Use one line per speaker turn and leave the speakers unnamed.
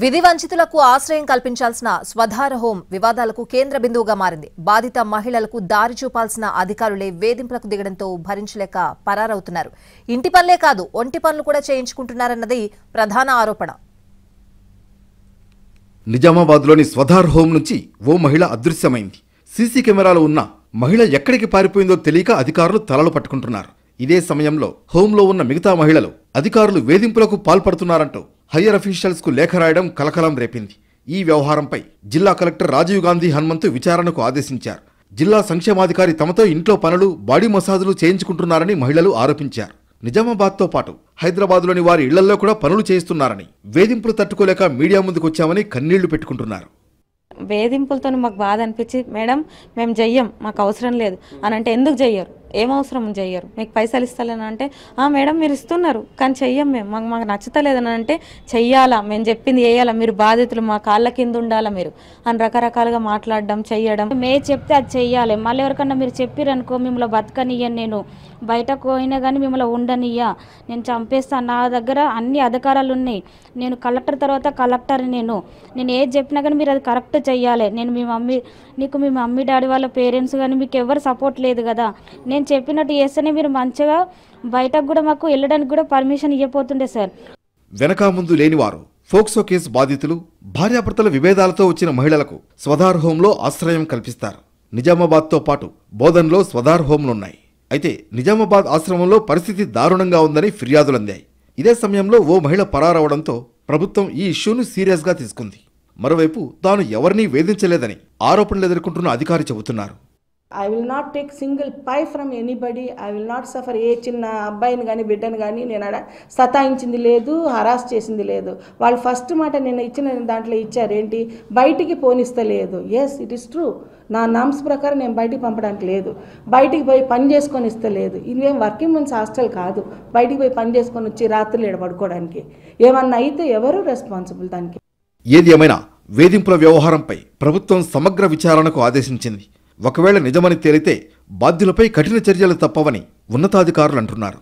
విధి వంచితులకు ఆశ్రయం కల్పించాల్సిన స్వధార హోం వివాదాలకు కేంద్ర బిందువుగా మారింది. బాధిత మహిళలకు దారి చూపాల్సిన అధికారులే వేధింపులకు దిగడంతో భరించలేక పరారవుతున్నారు. ఇంటి పనులే కాదు, ఒంటి పనులు కూడా చేయించుకుంటున్నారన్నది ప్రధాన ఆరోపణ.
నిజామాబాద్లోని స్వధార్ హోం నుంచి ఓ మహిళ అదృశ్యమైంది. సీసీ కెమెరాలు ఉన్న మహిళ ఎక్కడికి పారిపోయిందో తెలియక అధికారులు తలలు పట్టుకుంటున్నారు. ఇదే సమయంలో హోంలో ఉన్న మిగతా మహిళలు అధికారులు వేధింపులకు పాల్పడుతున్నారంటూ హయ్యర్ అఫీషియల్స్ కు లేఖ రాయడం కలకలం రేపింది. ఈ వ్యవహారంపై జిల్లా కలెక్టర్ రాజీవ్ గాంధీ హనుమంతు విచారణకు ఆదేశించారు. జిల్లా సంక్షేమాధికారి తమతో ఇంట్లో పనులు, బాడీ మసాజులు చేయించుకుంటున్నారని మహిళలు ఆరోపించారు. నిజామాబాద్తో పాటు హైదరాబాద్లోని వారి ఇళ్లలో కూడా పనులు చేయిస్తున్నారని, వేధింపులు తట్టుకోలేక మీడియా ముందుకొచ్చామని కన్నీళ్లు పెట్టుకుంటున్నారు.
వేధింపులతో మాకు బాధ అనిపించి, మేడం మేము చెయ్యం, మాకు అవసరం లేదు అని అంటే, ఎందుకు చెయ్యరు, ఏం అవసరం చెయ్యరు, మీకు పైసలు ఇస్తాలని అంటే, మేడం మీరు ఇస్తున్నారు కానీ చెయ్యం, మేము మాకు నచ్చుతలేదని అంటే, చెయ్యాలా, మేము చెప్పింది వేయాలా, మీరు బాధితులు, మా కాళ్ళ కింద ఉండాలా మీరు అని రకరకాలుగా మాట్లాడడం, చెయ్యడం.
మేము చెప్తే అది చెయ్యాలి. మళ్ళీ ఎవరికన్నా మీరు చెప్పిరనుకో, మిమ్మల్ని బతకనియ్యను, నేను బయటకు పోయినా కానీ మిమ్మల్ని ఉండనియ్యా, నేను చంపేస్తాను. నా దగ్గర అన్ని అధికారాలు ఉన్నాయి, నేను కలెక్టర్ తర్వాత కలెక్టర్, నేను ఏది చెప్పినా కానీ మీరు అది కరెక్ట్ చెయ్యాలి. నేను మీ మమ్మీ డాడీ వాళ్ళ పేరెంట్స్ కానీ మీకు ఎవరు సపోర్ట్ లేదు కదా, నేను చెప్పినట్టు చేస్తేనే మీరు మంచిగా బయటకు కూడా మాకు వెళ్ళడానికి కూడా పర్మిషన్ ఇవ్వబోతుండే సార్.
వెనక ముందు లేనివారు, ఫోక్సో కేసు బాధితులు, భార్యాభర్తల విభేదాలతో వచ్చిన మహిళలకు స్వధార్ హోంలో ఆశ్రయం కల్పిస్తారు. నిజామాబాద్తో పాటు బోధన్లో స్వధార్ హోంలున్నాయి. అయితే నిజామాబాద్ ఆశ్రమంలో పరిస్థితి దారుణంగా ఉందని ఫిర్యాదులందాయి. ఇదే సమయంలో ఓ మహిళ పరారవడంతో ప్రభుత్వం ఈ ఇష్యూను సీరియస్గా తీసుకుంది. మరోవైపు తాను ఎవరినీ వేధించలేదని ఆరోపణలు ఎదుర్కొంటున్న అధికారి చెబుతున్నారు.
I will not take single pie from anybody. I will not suffer. ఏ చిన్న అబ్బాయిని కానీ బిడ్డను కానీ నేను అక్కడ సతాయించింది లేదు, హరాస్ చేసింది లేదు. వాళ్ళు ఫస్ట్ మాట నేను ఇచ్చిన దాంట్లో ఇచ్చారు ఏంటి, బయటికి పోనిస్తలేదు. Yes, it is true. నా నామ్స్ ప్రకారం నేను బయటికి పంపడానికి లేదు, బయటికి పోయి పని చేసుకొని ఇస్తలేదు. ఇదేం వర్కింగ్ ఉమెన్స్ హాస్టల్ కాదు, బయటికి పోయి పని చేసుకొని వచ్చి రాత్రులు ఎడబడుకోవడానికి. ఏమన్నా అయితే ఎవరు రెస్పాన్సిబుల్ దానికి?
ఏది ఏమైనా వేధింపుల వ్యవహారంపై ప్రభుత్వం సమగ్ర విచారణకు ఆదేశించింది. ఒకవేళ నిజమని తేలితే బాధ్యులపై కఠిన చర్యలు తప్పవని ఉన్నతాధికారులు అంటున్నారు.